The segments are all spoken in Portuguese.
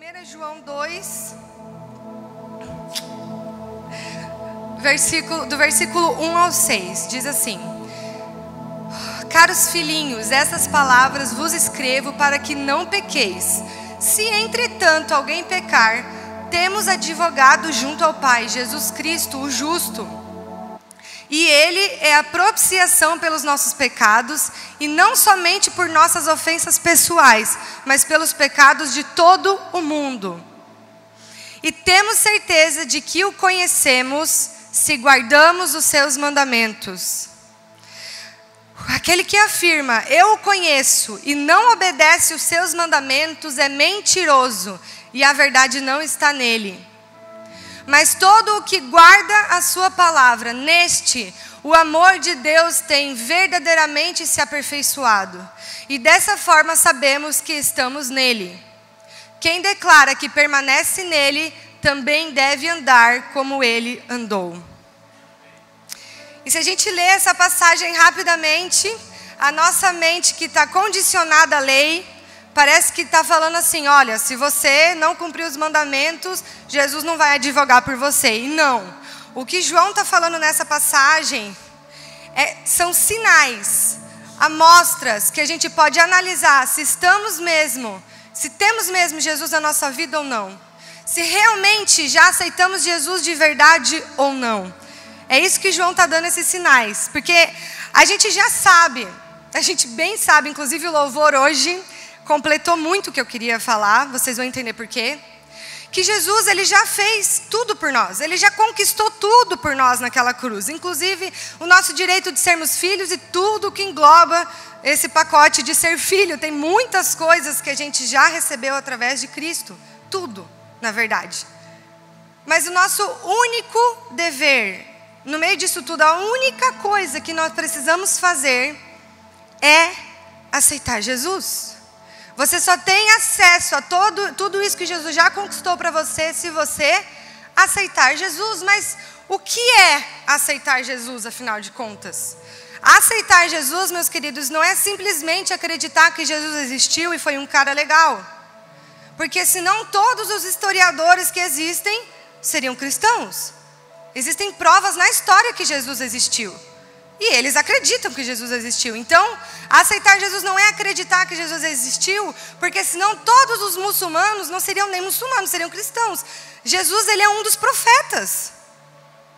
1 João 2, do versículo 1 ao 6, diz assim: Caros filhinhos, essas palavras vos escrevo para que não pequeis. Se entretanto alguém pecar, temos advogado junto ao Pai, Jesus Cristo, o justo. E Ele é a propiciação pelos nossos pecados, e não somente por nossas ofensas pessoais, mas pelos pecados de todo o mundo. E temos certeza de que o conhecemos, se guardamos os seus mandamentos. Aquele que afirma, eu o conheço, e não obedece os seus mandamentos, é mentiroso, e a verdade não está nele. Mas todo o que guarda a sua palavra, neste, o amor de Deus tem verdadeiramente se aperfeiçoado. E dessa forma sabemos que estamos nele. Quem declara que permanece nele, também deve andar como ele andou. E se a gente ler essa passagem rapidamente, a nossa mente que está condicionada à lei, parece que está falando assim, olha, se você não cumprir os mandamentos, Jesus não vai advogar por você. E não, o que João está falando nessa passagem são sinais, amostras que a gente pode analisar se temos mesmo Jesus na nossa vida ou não. Se realmente já aceitamos Jesus de verdade ou não. É isso que João está dando esses sinais, porque a gente já sabe, a gente bem sabe, inclusive o louvor hoje completou muito o que eu queria falar, vocês vão entender por quê. Que Jesus, ele já fez tudo por nós, ele já conquistou tudo por nós naquela cruz, inclusive o nosso direito de sermos filhos e tudo que engloba esse pacote de ser filho. Tem muitas coisas que a gente já recebeu através de Cristo, tudo, na verdade. Mas o nosso único dever, no meio disso tudo, a única coisa que nós precisamos fazer é aceitar Jesus. Você só tem acesso a tudo isso que Jesus já conquistou para você se você aceitar Jesus. Mas o que é aceitar Jesus, afinal de contas? Aceitar Jesus, meus queridos, não é simplesmente acreditar que Jesus existiu e foi um cara legal. Porque senão todos os historiadores que existem seriam cristãos. Existem provas na história que Jesus existiu. E eles acreditam que Jesus existiu. Então, aceitar Jesus não é acreditar que Jesus existiu, porque senão todos os muçulmanos não seriam nem muçulmanos, seriam cristãos. Jesus, ele é um dos profetas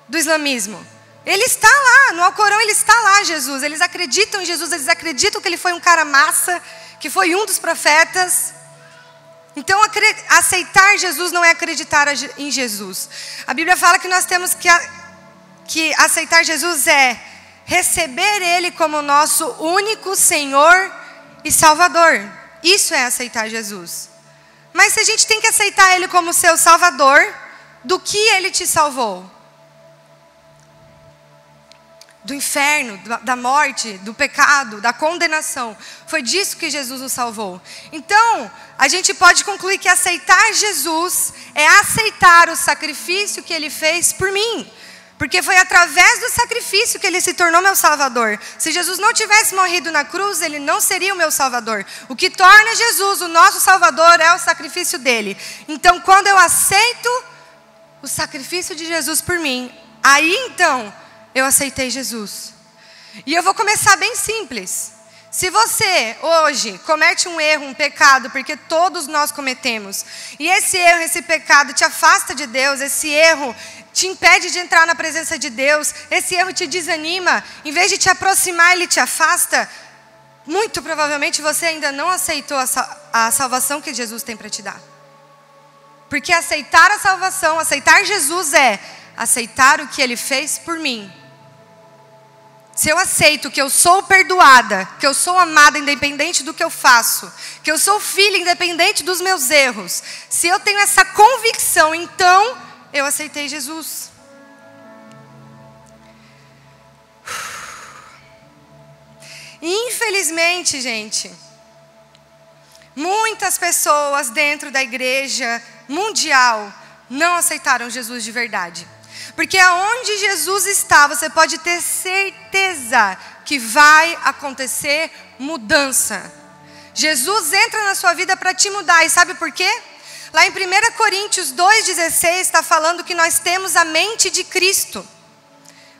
do islamismo. Ele está lá, no Alcorão ele está lá, Jesus. Eles acreditam em Jesus, eles acreditam que ele foi um cara massa, que foi um dos profetas. Então, aceitar Jesus não é acreditar em Jesus. A Bíblia fala que nós temos que aceitar Jesus é receber Ele como nosso único Senhor e Salvador. Isso é aceitar Jesus. Mas se a gente tem que aceitar Ele como seu Salvador, do que Ele te salvou? Do inferno, da morte, do pecado, da condenação. Foi disso que Jesus nos salvou. Então, a gente pode concluir que aceitar Jesus é aceitar o sacrifício que Ele fez por mim. Porque foi através do sacrifício que Ele se tornou meu Salvador. Se Jesus não tivesse morrido na cruz, Ele não seria o meu Salvador. O que torna Jesus o nosso Salvador é o sacrifício dEle. Então, quando eu aceito o sacrifício de Jesus por mim, aí então eu aceitei Jesus. E eu vou começar bem simples. Se você hoje comete um erro, um pecado, porque todos nós cometemos, e esse erro, esse pecado te afasta de Deus, esse erro te impede de entrar na presença de Deus, esse erro te desanima, em vez de te aproximar, ele te afasta, muito provavelmente você ainda não aceitou a salvação que Jesus tem para te dar. Porque aceitar a salvação, aceitar Jesus é aceitar o que Ele fez por mim. Se eu aceito que eu sou perdoada, que eu sou amada independente do que eu faço, que eu sou filha independente dos meus erros, se eu tenho essa convicção, então eu aceitei Jesus. Infelizmente, gente, muitas pessoas dentro da igreja mundial não aceitaram Jesus de verdade. Porque aonde Jesus está, você pode ter certeza que vai acontecer mudança. Jesus entra na sua vida para te mudar. E sabe por quê? Lá em 1 Coríntios 2,16 está falando que nós temos a mente de Cristo.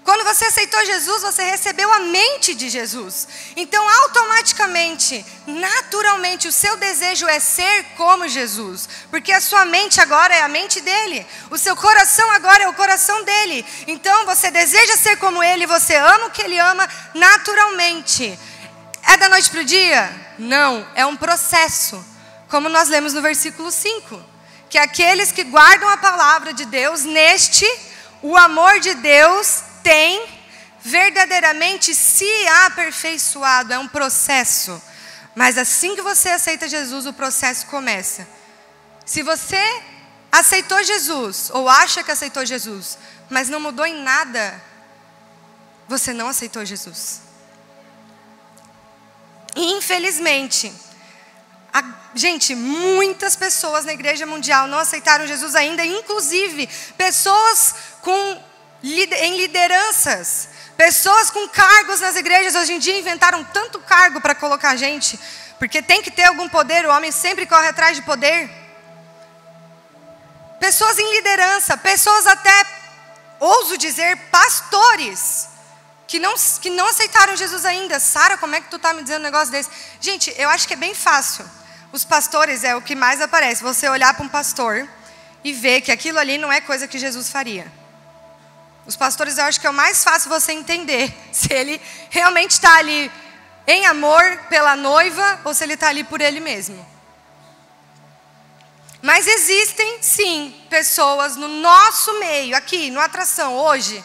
Quando você aceitou Jesus, você recebeu a mente de Jesus. Então, automaticamente, naturalmente, o seu desejo é ser como Jesus. Porque a sua mente agora é a mente dele. O seu coração agora é o coração dele. Então, você deseja ser como ele, você ama o que ele ama naturalmente. É da noite para o dia? Não, é um processo. Como nós lemos no versículo 5. Que aqueles que guardam a palavra de Deus, neste, o amor de Deus tem verdadeiramente se aperfeiçoado. É um processo. Mas assim que você aceita Jesus, o processo começa. Se você aceitou Jesus, ou acha que aceitou Jesus, mas não mudou em nada, você não aceitou Jesus. E infelizmente, gente, muitas pessoas na igreja mundial não aceitaram Jesus ainda, inclusive pessoas em lideranças, pessoas com cargos nas igrejas. Hoje em dia inventaram tanto cargo para colocar a gente, porque tem que ter algum poder, o homem sempre corre atrás de poder. Pessoas em liderança, pessoas até, ouso dizer, pastores, que não aceitaram Jesus ainda. Sara, como é que tu está me dizendo um negócio desse? Gente, eu acho que é bem fácil. Os pastores é o que mais aparece, você olhar para um pastor e ver que aquilo ali não é coisa que Jesus faria. Os pastores, eu acho que é o mais fácil você entender se ele realmente está ali em amor pela noiva ou se ele está ali por ele mesmo. Mas existem, sim, pessoas no nosso meio, aqui, no Atração, hoje,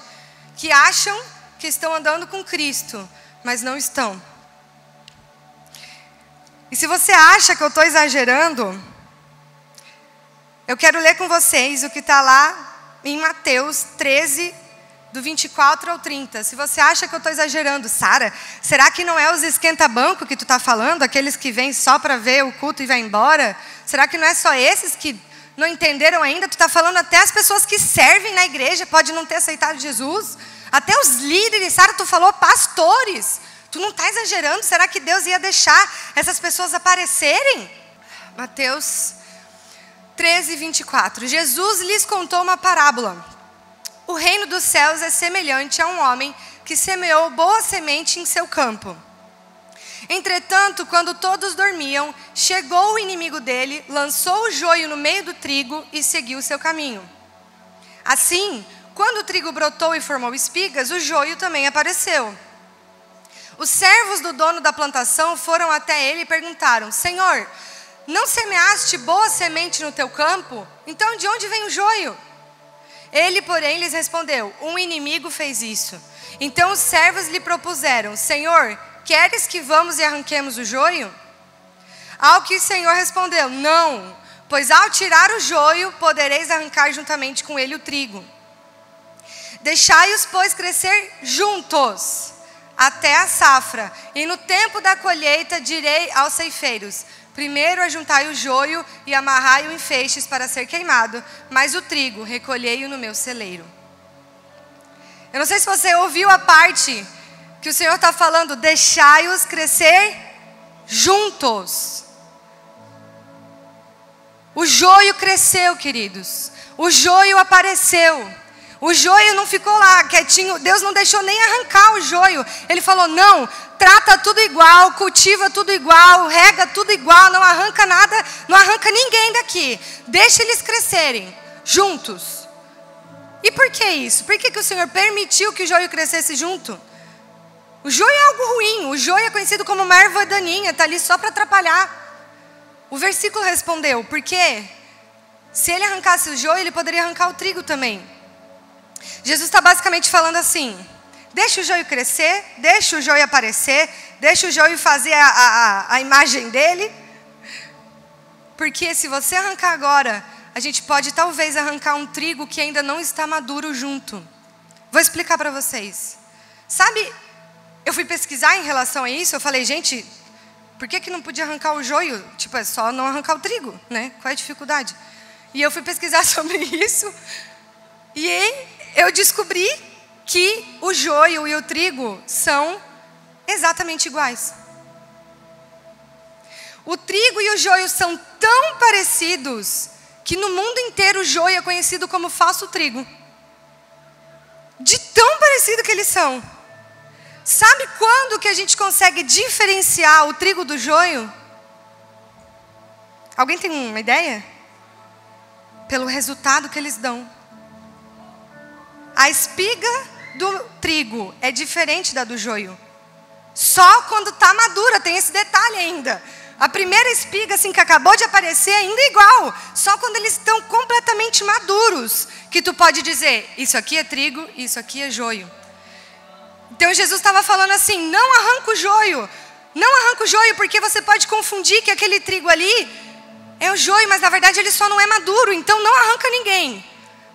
que acham que estão andando com Cristo, mas não estão. E se você acha que eu estou exagerando, eu quero ler com vocês o que está lá em Mateus 13, do 24 ao 30. Se você acha que eu estou exagerando, Sara, será que não é os esquenta-banco que tu está falando? Aqueles que vêm só para ver o culto e vai embora? Será que não é só esses que não entenderam ainda? Tu está falando até as pessoas que servem na igreja, pode não ter aceitado Jesus. Até os líderes, Sara, tu falou pastores. Tu não está exagerando? Será que Deus ia deixar essas pessoas aparecerem? Mateus 13, 24. Jesus lhes contou uma parábola. O reino dos céus é semelhante a um homem que semeou boa semente em seu campo. Entretanto, quando todos dormiam, chegou o inimigo dele, lançou o joio no meio do trigo e seguiu o seu caminho. Assim, quando o trigo brotou e formou espigas, o joio também apareceu. Os servos do dono da plantação foram até ele e perguntaram: Senhor, não semeaste boa semente no teu campo? Então de onde vem o joio? Ele, porém, lhes respondeu: um inimigo fez isso. Então os servos lhe propuseram: Senhor, queres que vamos e arranquemos o joio? Ao que o Senhor respondeu: não, pois ao tirar o joio, podereis arrancar juntamente com ele o trigo. Deixai-os, pois, crescer juntos até a safra, e no tempo da colheita direi aos ceifeiros: primeiro ajuntai o joio e amarrai-o em feixes para ser queimado, mas o trigo recolhei-o no meu celeiro. Eu não sei se você ouviu a parte que o Senhor está falando: deixai-os crescer juntos. O joio cresceu, queridos. O joio apareceu. O joio não ficou lá quietinho. Deus não deixou nem arrancar o joio. Ele falou: não, trata tudo igual, cultiva tudo igual, rega tudo igual, não arranca nada, não arranca ninguém daqui. Deixa eles crescerem juntos. E por que isso? Por que o Senhor permitiu que o joio crescesse junto? O joio é algo ruim. O joio é conhecido como uma erva daninha, está ali só para atrapalhar. O versículo respondeu: porque se ele arrancasse o joio, ele poderia arrancar o trigo também. Jesus está basicamente falando assim: deixa o joio crescer, deixa o joio aparecer, deixa o joio fazer a imagem dele. Porque se você arrancar agora, a gente pode talvez arrancar um trigo que ainda não está maduro junto. Vou explicar para vocês. Sabe, eu fui pesquisar em relação a isso, eu falei: gente, por que não podia arrancar o joio? Tipo, é só não arrancar o trigo, né? Qual é a dificuldade? E eu fui pesquisar sobre isso, e eu descobri que o joio e o trigo são exatamente iguais. O trigo e o joio são tão parecidos que no mundo inteiro o joio é conhecido como falso trigo. De tão parecido que eles são. Sabe quando que a gente consegue diferenciar o trigo do joio? Alguém tem uma ideia? Pelo resultado que eles dão. A espiga do trigo é diferente da do joio. Só quando está madura, tem esse detalhe ainda. A primeira espiga, assim, que acabou de aparecer, ainda é igual. Só quando eles estão completamente maduros, que tu pode dizer, isso aqui é trigo, isso aqui é joio. Então Jesus estava falando assim, não arranca o joio. Não arranca o joio, porque você pode confundir que aquele trigo ali é o joio, mas na verdade ele só não é maduro. Então não arranca ninguém.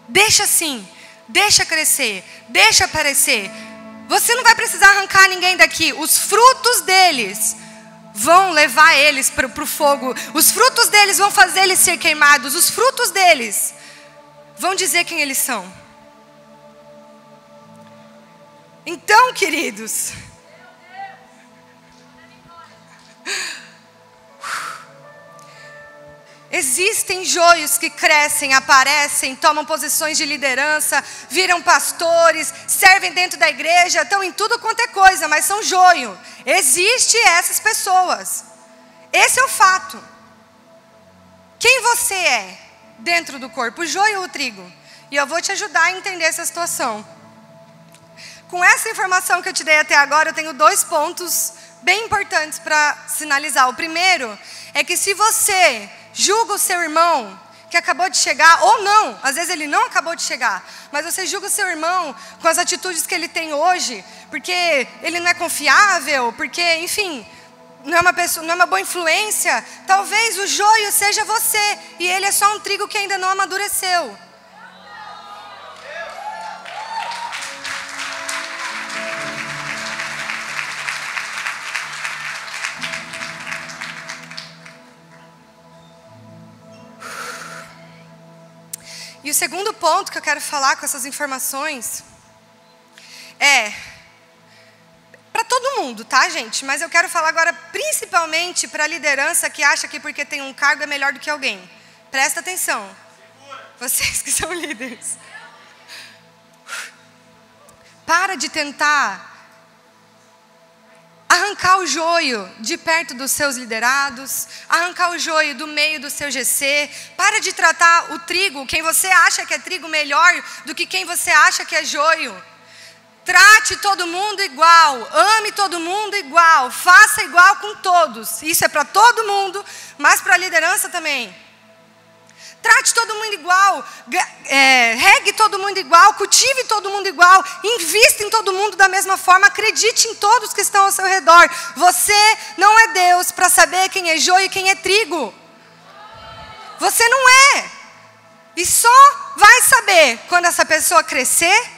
Deixa assim, deixa crescer, deixa aparecer. Você não vai precisar arrancar ninguém daqui. Os frutos deles vão levar eles para o fogo. Os frutos deles vão fazer eles ser queimados. Os frutos deles vão dizer quem eles são. Então, queridos, existem joios que crescem, aparecem, tomam posições de liderança, viram pastores, servem dentro da igreja, estão em tudo quanto é coisa, mas são joio. Existem essas pessoas. Esse é o fato. Quem você é dentro do corpo, o joio ou o trigo? E eu vou te ajudar a entender essa situação. Com essa informação que eu te dei até agora, eu tenho 2 pontos bem importantes para sinalizar. O primeiro é que se você julga o seu irmão que acabou de chegar, ou não, às vezes ele não acabou de chegar, mas você julga o seu irmão com as atitudes que ele tem hoje, porque ele não é confiável, porque, enfim, não é uma boa influência, talvez o joio seja você, e ele é só um trigo que ainda não amadureceu. E o segundo ponto que eu quero falar com essas informações é para todo mundo, tá, gente? Mas eu quero falar agora principalmente para a liderança que acha que porque tem um cargo é melhor do que alguém. Presta atenção. Vocês que são líderes. Para de tentar arrancar o joio de perto dos seus liderados, arrancar o joio do meio do seu GC. Para de tratar o trigo, quem você acha que é trigo, melhor do que quem você acha que é joio. Trate todo mundo igual, ame todo mundo igual, faça igual com todos. Isso é para todo mundo, mas para a liderança também. Trate todo mundo igual, regue todo mundo igual, cultive todo mundo igual, invista em todo mundo da mesma forma, acredite em todos que estão ao seu redor. Você não é Deus para saber quem é joio e quem é trigo. Você não é. E só vai saber quando essa pessoa crescer,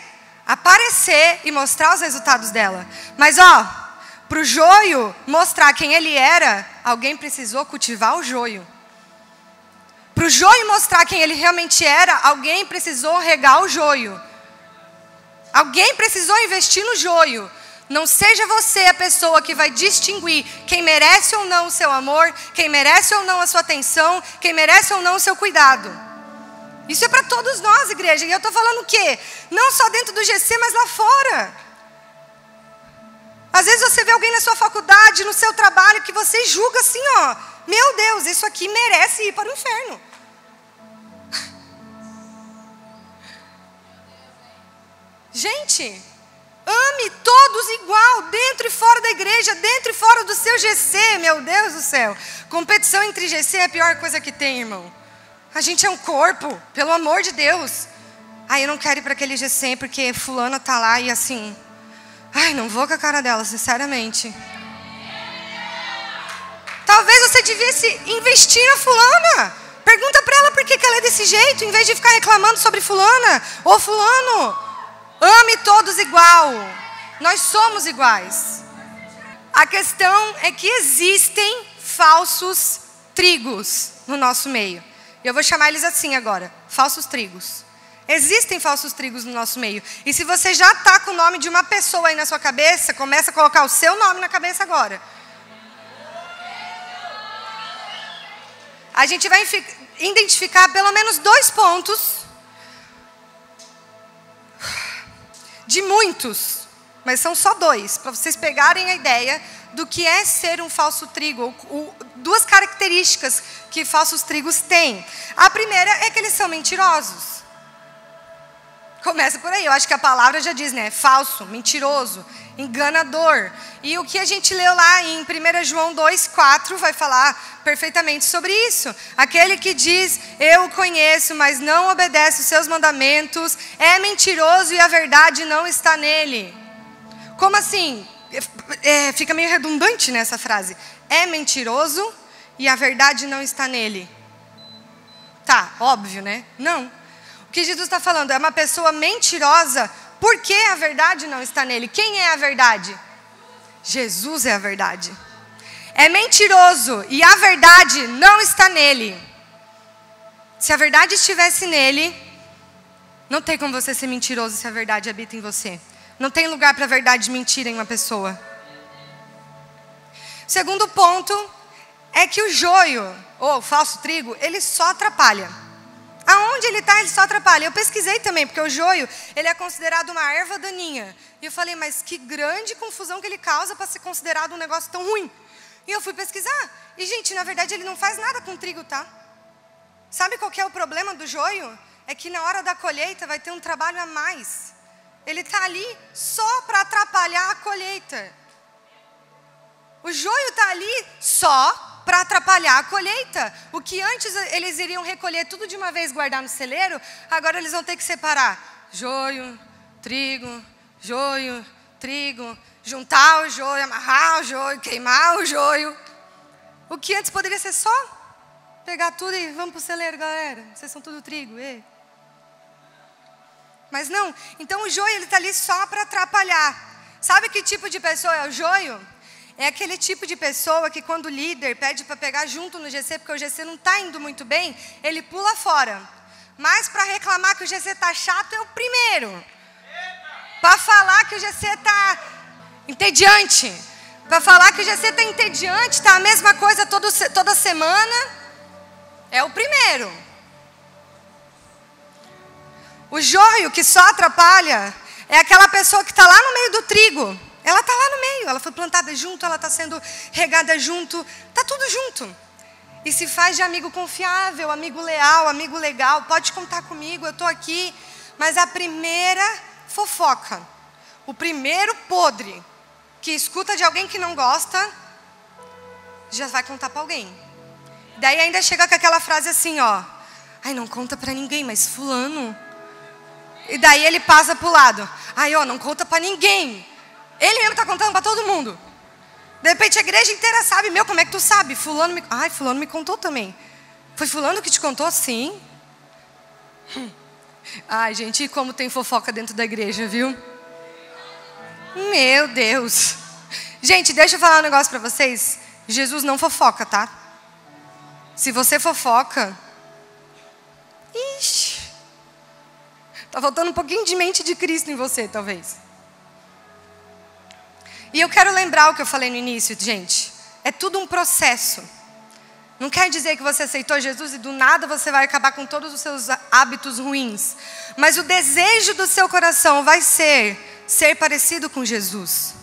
aparecer e mostrar os resultados dela. Mas para o joio mostrar quem ele era, alguém precisou cultivar o joio. Para o joio mostrar quem ele realmente era, alguém precisou regar o joio. Alguém precisou investir no joio. Não seja você a pessoa que vai distinguir quem merece ou não o seu amor, quem merece ou não a sua atenção, quem merece ou não o seu cuidado. Isso é para todos nós, igreja. E eu estou falando o quê? Não só dentro do GC, mas lá fora. Às vezes você vê alguém na sua faculdade, no seu trabalho, que você julga assim, meu Deus, isso aqui merece ir para o inferno. Gente, ame todos igual, dentro e fora da igreja, dentro e fora do seu GC, meu Deus do céu. Competição entre GC é a pior coisa que tem, irmão. A gente é um corpo, pelo amor de Deus. Eu não quero ir para aquele GC porque fulana tá lá e assim... não vou com a cara dela, sinceramente. Talvez você devesse investir na fulana. Pergunta para ela por que ela é desse jeito, em vez de ficar reclamando sobre fulana ou fulano. Ame todos igual. Nós somos iguais. A questão é que existem falsos trigos no nosso meio. Eu vou chamar eles assim agora, falsos trigos. Existem falsos trigos no nosso meio. E se você já está com o nome de uma pessoa aí na sua cabeça, começa a colocar o seu nome na cabeça agora. A gente vai identificar pelo menos 2 pontos, de muitos, mas são só 2, para vocês pegarem a ideia do que é ser um falso trigo, 2 características que falsos trigos têm. A primeira é que eles são mentirosos. Começa por aí, eu acho que a palavra já diz, né? Falso, mentiroso, enganador. E o que a gente leu lá em 1 João 2,4 vai falar perfeitamente sobre isso. Aquele que diz, eu o conheço, mas não obedece os seus mandamentos, é mentiroso e a verdade não está nele. Como assim? Fica meio redundante nessa frase. É mentiroso e a verdade não está nele. Tá, óbvio, né? Não. O que Jesus está falando é uma pessoa mentirosa porque a verdade não está nele. Quem é a verdade? Jesus é a verdade. É mentiroso e a verdade não está nele. Se a verdade estivesse nele, não tem como você ser mentiroso se a verdade habita em você. Não tem lugar para a verdade mentir em uma pessoa. Segundo ponto é que o joio, ou o falso trigo, ele só atrapalha. Aonde ele está, ele só atrapalha. Eu pesquisei também, porque o joio, ele é considerado uma erva daninha. E eu falei, mas que grande confusão que ele causa para ser considerado um negócio tão ruim. E eu fui pesquisar. E, gente, na verdade, ele não faz nada com trigo, tá? Sabe qual que é o problema do joio? É que na hora da colheita vai ter um trabalho a mais. Ele está ali só para atrapalhar a colheita. O joio está ali só para atrapalhar a colheita. O que antes eles iriam recolher tudo de uma vez, guardar no celeiro, agora eles vão ter que separar joio, trigo, juntar o joio, amarrar o joio, queimar o joio. O que antes poderia ser só pegar tudo e vamos para o celeiro, galera. Vocês são tudo trigo. Mas não, então o joio está ali só para atrapalhar. Sabe que tipo de pessoa é o joio? É aquele tipo de pessoa que quando o líder pede para pegar junto no GC, porque o GC não está indo muito bem, ele pula fora. Mas para reclamar que o GC está chato é o primeiro. Para falar que o GC está entediante. Para falar que o GC está entediante, está a mesma coisa toda semana, é o primeiro. O joio que só atrapalha é aquela pessoa que está lá no meio do trigo. Ela está lá no meio, ela foi plantada junto, ela está sendo regada junto, está tudo junto. E se faz de amigo confiável, amigo leal, amigo legal, pode contar comigo, eu estou aqui. Mas a primeira fofoca, o primeiro podre que escuta de alguém que não gosta, já vai contar para alguém. Daí ainda chega com aquela frase assim, ó. Ai, não conta para ninguém, mas fulano. E daí ele passa para o lado. Ai, ó, não conta para ninguém. Ele mesmo está contando para todo mundo. De repente a igreja inteira sabe. Meu, como é que tu sabe? Fulano me contou também. Foi fulano que te contou? Sim. Ai, gente, e como tem fofoca dentro da igreja, viu? Meu Deus. Gente, deixa eu falar um negócio para vocês. Jesus não fofoca, tá? Se você fofoca... Ixi. Tá faltando um pouquinho de mente de Cristo em você, talvez. E eu quero lembrar o que eu falei no início, gente. É tudo um processo. Não quer dizer que você aceitou Jesus e do nada você vai acabar com todos os seus hábitos ruins. Mas o desejo do seu coração vai ser parecido com Jesus.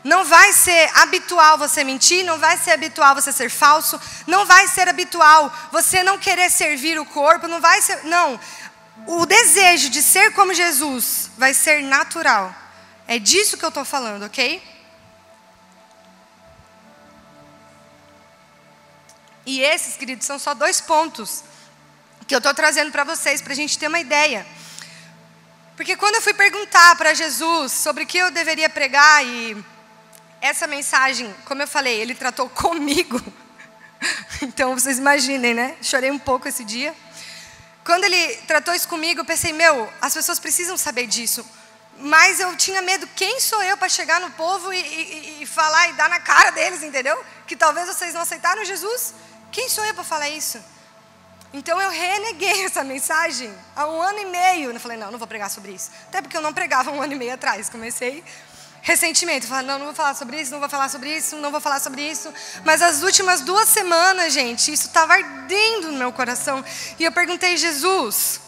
Não vai ser habitual você mentir, não vai ser habitual você ser falso, não vai ser habitual você não querer servir o corpo, não vai ser... Não. O desejo de ser como Jesus vai ser natural. É disso que eu estou falando, ok? E esses, queridos, são só 2 pontos que eu estou trazendo para vocês, para a gente ter uma ideia. Porque quando eu fui perguntar para Jesus sobre o que eu deveria pregar, e essa mensagem, como eu falei, ele tratou comigo. Então, vocês imaginem, né? Chorei um pouco esse dia. Quando ele tratou isso comigo, eu pensei, as pessoas precisam saber disso. Mas eu tinha medo, quem sou eu para chegar no povo e falar e dar na cara deles, entendeu? Que talvez vocês não aceitaram Jesus. Quem sou eu para falar isso? Então eu reneguei essa mensagem há 1 ano e meio. Eu falei, não vou pregar sobre isso. Até porque eu não pregava 1 ano e meio atrás. Comecei ressentimento. Eu falava, não vou falar sobre isso, não vou falar sobre isso, não vou falar sobre isso. Mas as últimas 2 semanas, gente, isso estava ardendo no meu coração. E eu perguntei, Jesus,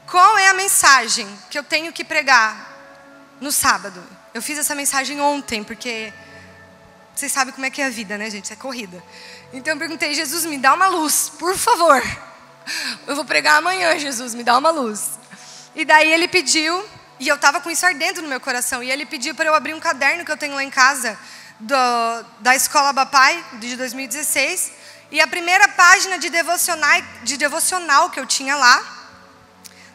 qual é a mensagem que eu tenho que pregar no sábado? Eu fiz essa mensagem ontem, porque vocês sabem como é que é a vida, né, gente? É corrida. Então eu perguntei, Jesus, me dá uma luz, por favor. Eu vou pregar amanhã, Jesus, me dá uma luz. E daí ele pediu, e eu estava com isso ardendo no meu coração, e ele pediu para eu abrir um caderno que eu tenho lá em casa, da Escola Bapai, de 2016, e a primeira página de devocional que eu tinha lá,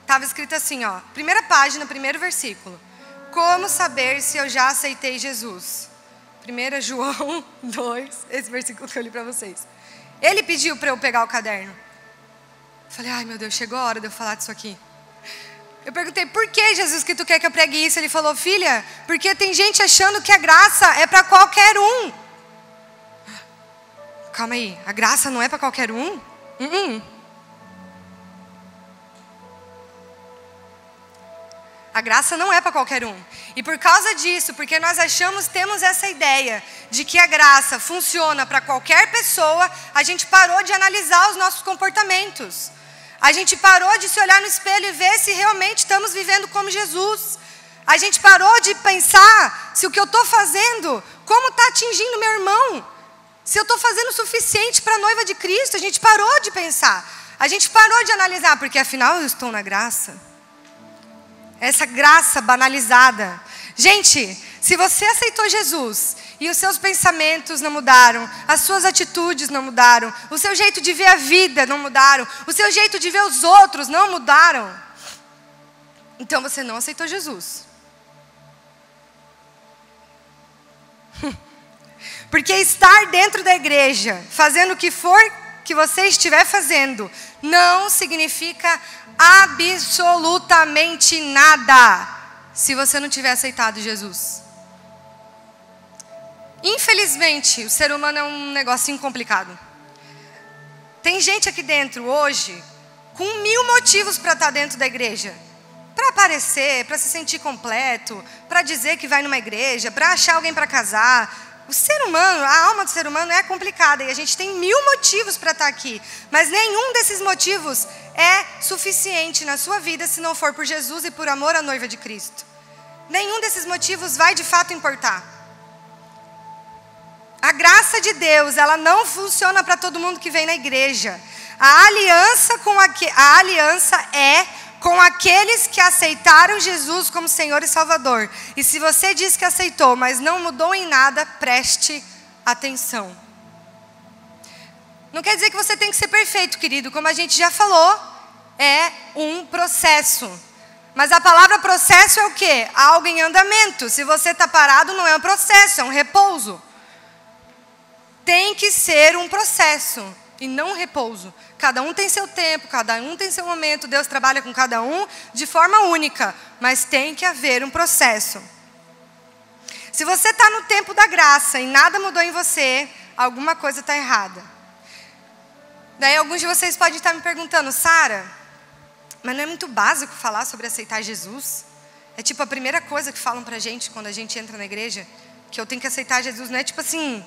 estava escrito assim, ó, primeira página, primeiro versículo. Como saber se eu já aceitei Jesus? 1 João 2, esse versículo que eu li para vocês. Ele pediu para eu pegar o caderno. Falei, ai meu Deus, chegou a hora de eu falar disso aqui. Eu perguntei, por que, Jesus, que tu quer que eu pregue isso? Ele falou, filha, porque tem gente achando que a graça é para qualquer um. Calma aí, a graça não é para qualquer um? A graça não é para qualquer um. E por causa disso, porque nós temos essa ideia de que a graça funciona para qualquer pessoa, a gente parou de analisar os nossos comportamentos. A gente parou de se olhar no espelho e ver se realmente estamos vivendo como Jesus. A gente parou de pensar se o que eu estou fazendo, como está atingindo meu irmão. Se eu estou fazendo o suficiente para a noiva de Cristo. A gente parou de pensar. A gente parou de analisar, porque afinal eu estou na graça. Essa graça banalizada. Gente, se você aceitou Jesus e os seus pensamentos não mudaram, as suas atitudes não mudaram, o seu jeito de ver a vida não mudaram, o seu jeito de ver os outros não mudaram, então você não aceitou Jesus. Porque estar dentro da igreja, fazendo o que for que você estiver fazendo, não significa absolutamente nada se você não tiver aceitado Jesus. Infelizmente, o ser humano é um negocinho complicado. Tem gente aqui dentro hoje com 1000 motivos para estar dentro da igreja. Para aparecer, para se sentir completo, para dizer que vai numa igreja, para achar alguém para casar. O ser humano, a alma do ser humano é complicada e a gente tem 1000 motivos para estar aqui. Mas nenhum desses motivos é suficiente na sua vida se não for por Jesus e por amor à noiva de Cristo. Nenhum desses motivos vai de fato importar. A graça de Deus, ela não funciona para todo mundo que vem na igreja. A aliança é com aqueles que aceitaram Jesus como Senhor e Salvador. E se você diz que aceitou, mas não mudou em nada, preste atenção. Não quer dizer que você tem que ser perfeito, querido. Como a gente já falou, é um processo. Mas a palavra processo é o quê? Algo em andamento. Se você está parado, não é um processo, é um repouso. Tem que ser um processo e não um repouso. Cada um tem seu tempo, cada um tem seu momento. Deus trabalha com cada um de forma única. Mas tem que haver um processo. Se você está no tempo da graça e nada mudou em você, alguma coisa está errada. Daí alguns de vocês podem estar me perguntando, Sara, mas não é muito básico falar sobre aceitar Jesus? É tipo a primeira coisa que falam pra gente quando a gente entra na igreja, que eu tenho que aceitar Jesus, não é tipo assim,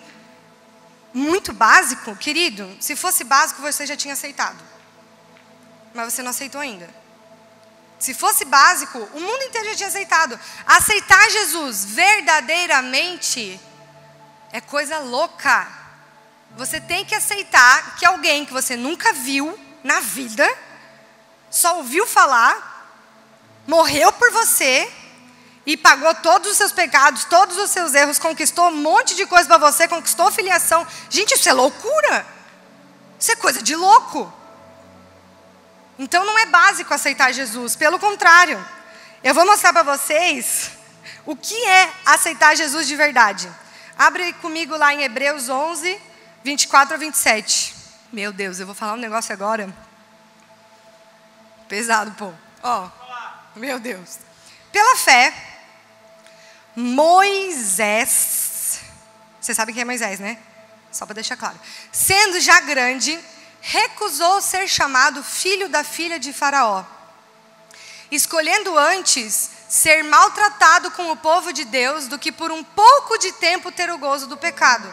muito básico? Querido, se fosse básico você já tinha aceitado. Mas você não aceitou ainda. Se fosse básico, o mundo inteiro já tinha aceitado. Aceitar Jesus verdadeiramente é coisa louca. Você tem que aceitar que alguém que você nunca viu na vida, só ouviu falar, morreu por você e pagou todos os seus pecados, todos os seus erros, conquistou um monte de coisa para você, conquistou filiação. Gente, isso é loucura. Isso é coisa de louco. Então não é básico aceitar Jesus, pelo contrário. Eu vou mostrar para vocês o que é aceitar Jesus de verdade. Abre comigo lá em Hebreus 11, 24 a 27. Meu Deus, eu vou falar um negócio agora. Pesado, pô. Ó, meu Deus. Pela fé, Moisés, você sabe quem é Moisés, né? Só para deixar claro. Sendo já grande, recusou ser chamado filho da filha de Faraó, escolhendo antes ser maltratado com o povo de Deus do que por um pouco de tempo ter o gozo do pecado,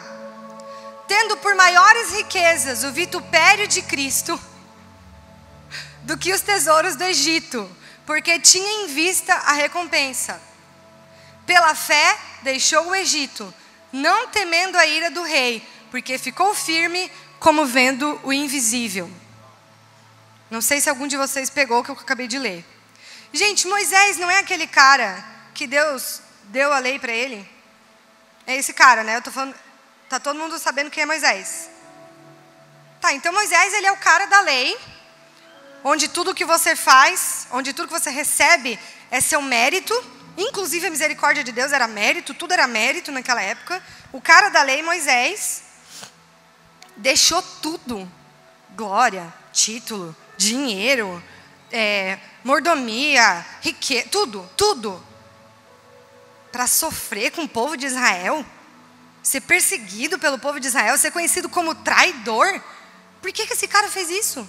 tendo por maiores riquezas o vitupério de Cristo do que os tesouros do Egito, porque tinha em vista a recompensa. Pela fé deixou o Egito, não temendo a ira do rei, porque ficou firme como vendo o invisível. Não sei se algum de vocês pegou o que eu acabei de ler. Gente, Moisés não é aquele cara que Deus deu a lei para ele? É esse cara, né? Eu tô falando, tá todo mundo sabendo quem é Moisés. Tá, então Moisés, ele é o cara da lei, onde tudo que você faz, onde tudo que você recebe é seu mérito, inclusive a misericórdia de Deus era mérito, tudo era mérito naquela época. O cara da lei, Moisés, deixou tudo, glória, título, dinheiro, mordomia, riqueza, tudo, para sofrer com o povo de Israel, ser perseguido pelo povo de Israel, ser conhecido como traidor. Por que esse cara fez isso?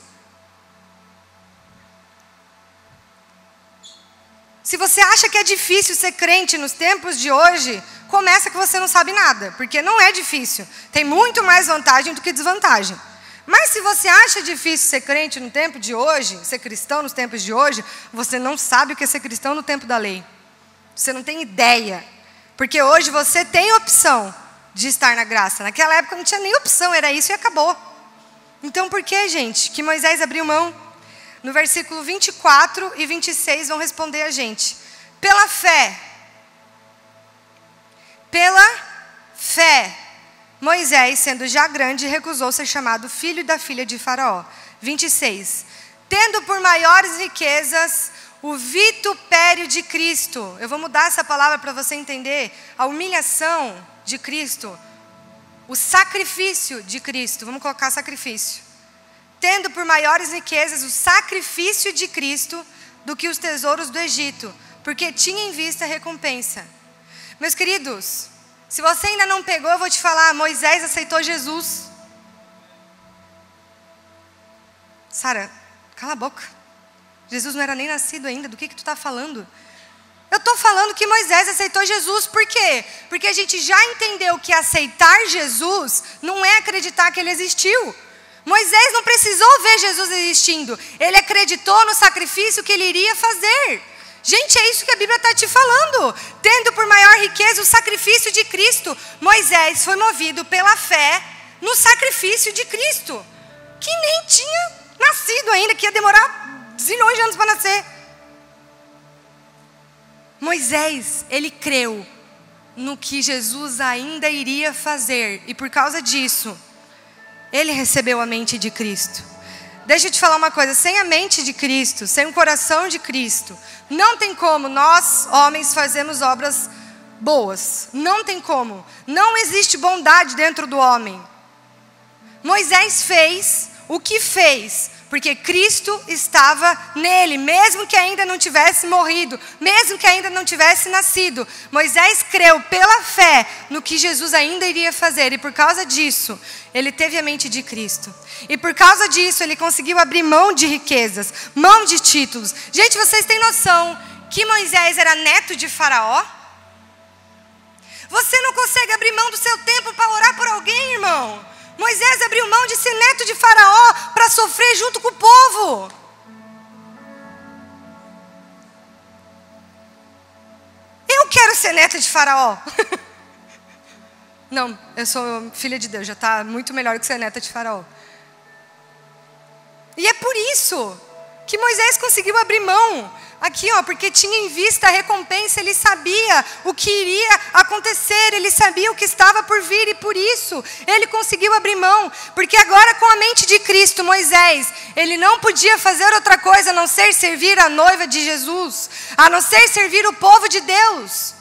Se você acha que é difícil ser crente nos tempos de hoje, começa que você não sabe nada, porque não é difícil. Tem muito mais vantagem do que desvantagem. Mas se você acha difícil ser crente no tempo de hoje, ser cristão nos tempos de hoje, você não sabe o que é ser cristão no tempo da lei. Você não tem ideia. Porque hoje você tem opção de estar na graça. Naquela época não tinha nem opção, era isso e acabou. Então por que, gente, que Moisés abriu mão? No versículo 24 e 26 vão responder a gente. Pela fé, Moisés, sendo já grande, recusou ser chamado filho da filha de Faraó. 26. Tendo por maiores riquezas o vitupério de Cristo. Eu vou mudar essa palavra para você entender. A humilhação de Cristo. O sacrifício de Cristo. Vamos colocar sacrifício. Tendo por maiores riquezas o sacrifício de Cristo do que os tesouros do Egito, porque tinha em vista a recompensa. Meus queridos, se você ainda não pegou, eu vou te falar, Moisés aceitou Jesus. Sara, cala a boca. Jesus não era nem nascido ainda, do que tu está falando? Eu estou falando que Moisés aceitou Jesus, por quê? Porque a gente já entendeu que aceitar Jesus não é acreditar que ele existiu. Moisés não precisou ver Jesus existindo. Ele acreditou no sacrifício que ele iria fazer. Gente, é isso que a Bíblia está te falando. Tendo por maior riqueza o sacrifício de Cristo. Moisés foi movido pela fé no sacrifício de Cristo. Que nem tinha nascido ainda, que ia demorar zilhões de anos para nascer. Moisés, ele creu no que Jesus ainda iria fazer. E por causa disso, ele recebeu a mente de Cristo. Deixa eu te falar uma coisa, sem a mente de Cristo, sem o coração de Cristo, não tem como nós, homens, fazermos obras boas. Não tem como. Não existe bondade dentro do homem. Moisés fez o que fez, porque Cristo estava nele, mesmo que ainda não tivesse morrido, mesmo que ainda não tivesse nascido. Moisés creu pela fé no que Jesus ainda iria fazer, e por causa disso, ele teve a mente de Cristo. E por causa disso, ele conseguiu abrir mão de riquezas, mão de títulos. Gente, vocês têm noção que Moisés era neto de Faraó? Você não consegue abrir mão do seu tempo para orar por alguém, irmão? Moisés abriu mão de ser neto de Faraó para sofrer junto com o povo. Eu quero ser neta de Faraó. Não, eu sou filha de Deus, já está muito melhor que ser neta de Faraó. E é por isso que Moisés conseguiu abrir mão. Aqui, ó, porque tinha em vista a recompensa, ele sabia o que iria acontecer, ele sabia o que estava por vir, e por isso ele conseguiu abrir mão. Porque agora, com a mente de Cristo, Moisés, ele não podia fazer outra coisa a não ser servir a noiva de Jesus, a não ser servir o povo de Deus.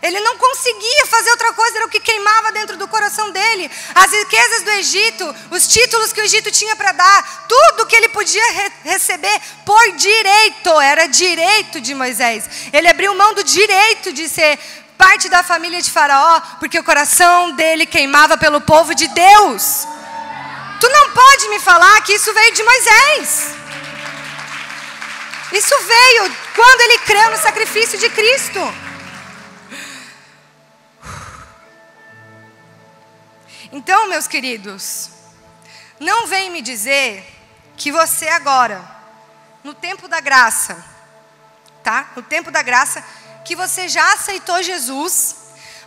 Ele não conseguia fazer outra coisa, era o que queimava dentro do coração dele. As riquezas do Egito, os títulos que o Egito tinha para dar, tudo que ele podia receber por direito, era direito de Moisés. Ele abriu mão do direito de ser parte da família de Faraó, porque o coração dele queimava pelo povo de Deus. Tu não pode me falar que isso veio de Moisés. Isso veio quando ele creu no sacrifício de Cristo. Então, meus queridos, não vem me dizer que você agora, no tempo da graça, tá? No tempo da graça, que você já aceitou Jesus,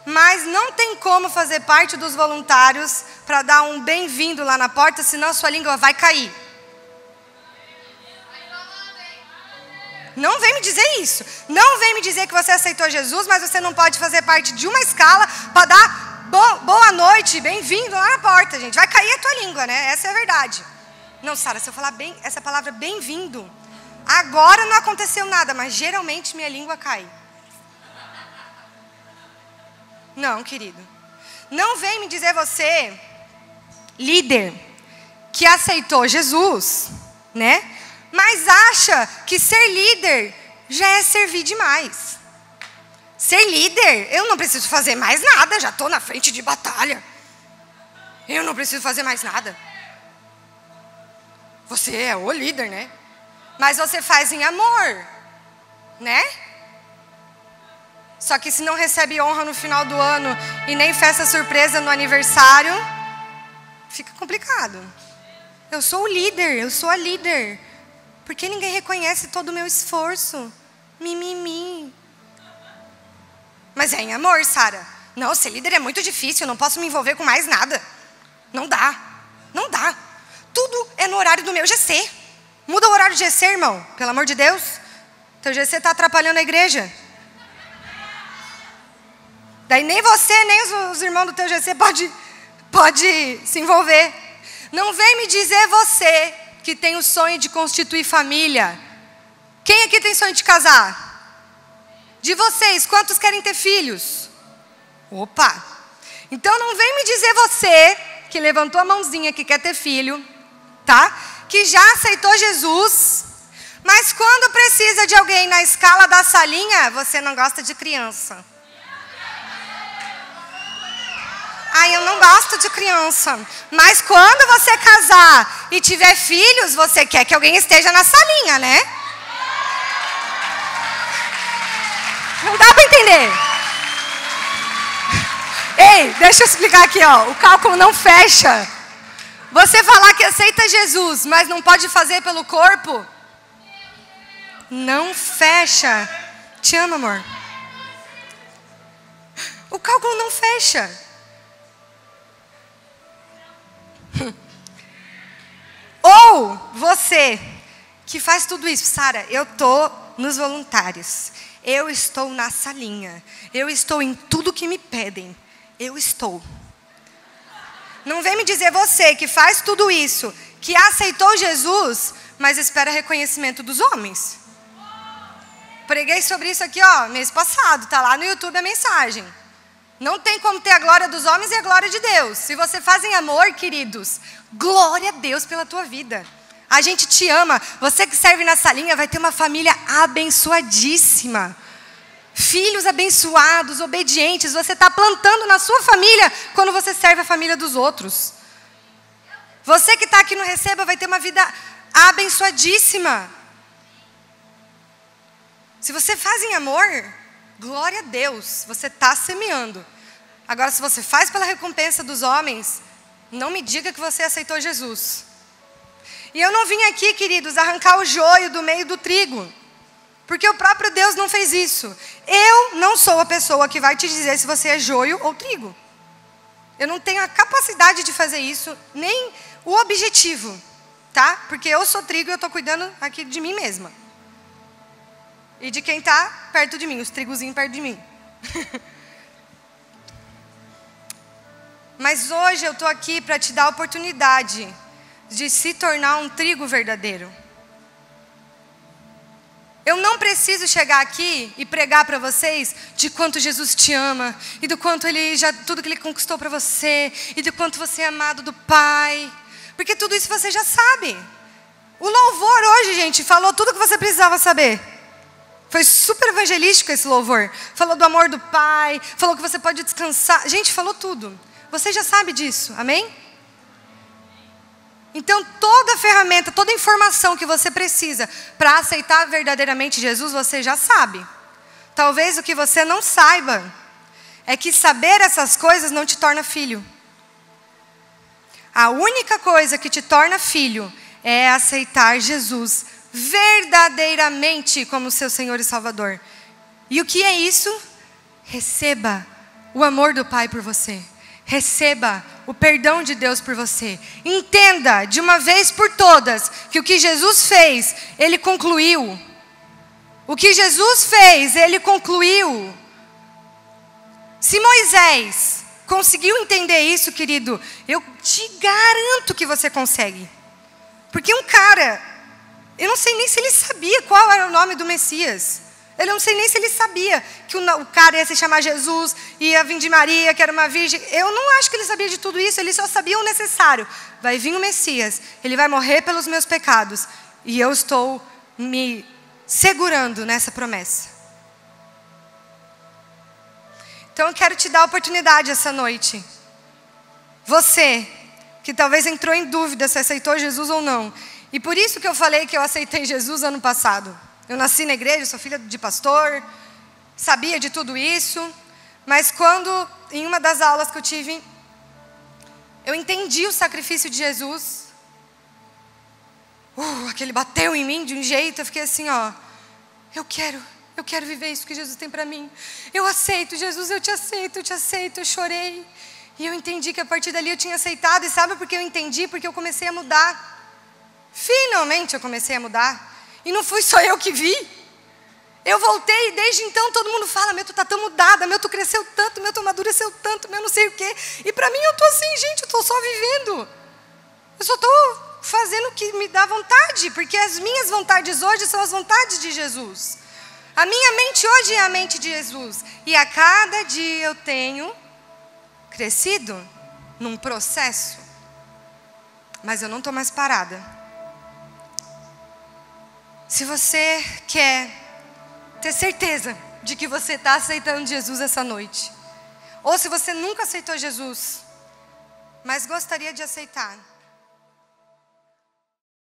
mas não tem como fazer parte dos voluntários para dar um bem-vindo lá na porta, senão a sua língua vai cair. Não vem me dizer isso. Não vem me dizer que você aceitou Jesus, mas você não pode fazer parte de uma escala para dar boa noite, bem-vindo lá na porta, gente. Vai cair a tua língua, né? Essa é a verdade. Não, Sara, se eu falar bem, essa palavra bem-vindo, agora não aconteceu nada, mas geralmente minha língua cai. Não, querido. Não vem me dizer você, líder, que aceitou Jesus, né? Mas acha que ser líder já é servir demais. Ser líder, eu não preciso fazer mais nada, já estou na frente de batalha. Eu não preciso fazer mais nada. Você é o líder, né? Mas você faz em amor, né? Só que se não recebe honra no final do ano e nem festa surpresa no aniversário, fica complicado. Eu sou o líder, eu sou a líder. Porque ninguém reconhece todo o meu esforço. Mimimi. Mas é em amor, Sara. Não, ser líder é muito difícil, eu não posso me envolver com mais nada. Não dá, não dá. Tudo é no horário do meu GC. Muda o horário do GC, irmão, pelo amor de Deus. Teu GC está atrapalhando a igreja. Daí nem você, nem os irmãos do teu GC pode se envolver. Não vem me dizer você que tem o sonho de constituir família. Quem aqui tem sonho de casar? De vocês, quantos querem ter filhos? Opa! Então não vem me dizer você, que levantou a mãozinha que quer ter filho, tá? Que já aceitou Jesus, mas quando precisa de alguém na escala da salinha, você não gosta de criança. Ai, eu não gosto de criança. Mas quando você casar e tiver filhos, você quer que alguém esteja na salinha, né? Não dá para entender. Ei, deixa eu explicar aqui, ó. O cálculo não fecha. Você falar que aceita Jesus, mas não pode fazer pelo corpo, não fecha. Te amo, amor. O cálculo não fecha. Ou você que faz tudo isso, Sara, eu tô nos voluntários, eu estou na salinha, eu estou em tudo que me pedem, eu estou. Não vem me dizer você que faz tudo isso, que aceitou Jesus, mas espera reconhecimento dos homens. Preguei sobre isso aqui, ó, mês passado, tá lá no YouTube a mensagem. Não tem como ter a glória dos homens e a glória de Deus. Se você faz em amor, queridos, glória a Deus pela tua vida. A gente te ama. Você que serve na salinha vai ter uma família abençoadíssima. Filhos abençoados, obedientes. Você está plantando na sua família quando você serve a família dos outros. Você que está aqui no Receba vai ter uma vida abençoadíssima. Se você faz em amor, glória a Deus, você está semeando. Agora, se você faz pela recompensa dos homens, não me diga que você aceitou Jesus. E eu não vim aqui, queridos, arrancar o joio do meio do trigo, porque o próprio Deus não fez isso. Eu não sou a pessoa que vai te dizer se você é joio ou trigo. Eu não tenho a capacidade de fazer isso, nem o objetivo, tá? Porque eu sou trigo e eu estou cuidando aqui de mim mesma. E de quem está perto de mim, os trigozinhos perto de mim. Mas hoje eu estou aqui para te dar a oportunidade de se tornar um trigo verdadeiro. Eu não preciso chegar aqui e pregar para vocês de quanto Jesus te ama, e do quanto tudo que Ele conquistou para você, e do quanto você é amado do Pai. Porque tudo isso você já sabe. O louvor hoje, gente, falou tudo o que você precisava saber. Foi super evangelístico esse louvor. Falou do amor do Pai, falou que você pode descansar. Gente, falou tudo. Você já sabe disso, amém? Então toda ferramenta, toda informação que você precisa para aceitar verdadeiramente Jesus, você já sabe. Talvez o que você não saiba é que saber essas coisas não te torna filho. A única coisa que te torna filho é aceitar Jesus verdadeiramente como seu Senhor e Salvador. E o que é isso? Receba o amor do Pai por você. Receba o perdão de Deus por você. Entenda de uma vez por todas que o que Jesus fez, Ele concluiu. O que Jesus fez, Ele concluiu. Se Moisés conseguiu entender isso, querido, eu te garanto que você consegue. Porque um cara, eu não sei nem se ele sabia qual era o nome do Messias. Eu não sei nem se ele sabia que o cara ia se chamar Jesus, ia vir de Maria, que era uma virgem. Eu não acho que ele sabia de tudo isso, ele só sabia o necessário. Vai vir o Messias, ele vai morrer pelos meus pecados. E eu estou me segurando nessa promessa. Então eu quero te dar a oportunidade essa noite. Você, que talvez entrou em dúvida se aceitou Jesus ou não. E por isso que eu falei que eu aceitei Jesus ano passado. Eu nasci na igreja, sou filha de pastor, sabia de tudo isso. Mas quando, em uma das aulas que eu tive, eu entendi o sacrifício de Jesus. Aquele bateu em mim de um jeito, eu fiquei assim, eu quero viver isso que Jesus tem para mim. Eu aceito, Jesus, eu te aceito, eu chorei. E eu entendi que a partir dali eu tinha aceitado. E sabe por que eu entendi? Porque eu comecei a mudar. Finalmente eu comecei a mudar. E não fui só eu que vi. Eu voltei e desde então todo mundo fala, meu, tu tá tão mudada, meu, tu cresceu tanto, meu, tu amadureceu tanto, meu, não sei o quê. E para mim eu tô assim, gente, eu tô só vivendo. Eu só tô fazendo o que me dá vontade, porque as minhas vontades hoje são as vontades de Jesus. A minha mente hoje é a mente de Jesus. E a cada dia eu tenho crescido num processo. Mas eu não estou mais parada. Se você quer ter certeza de que você está aceitando Jesus essa noite, ou se você nunca aceitou Jesus, mas gostaria de aceitar,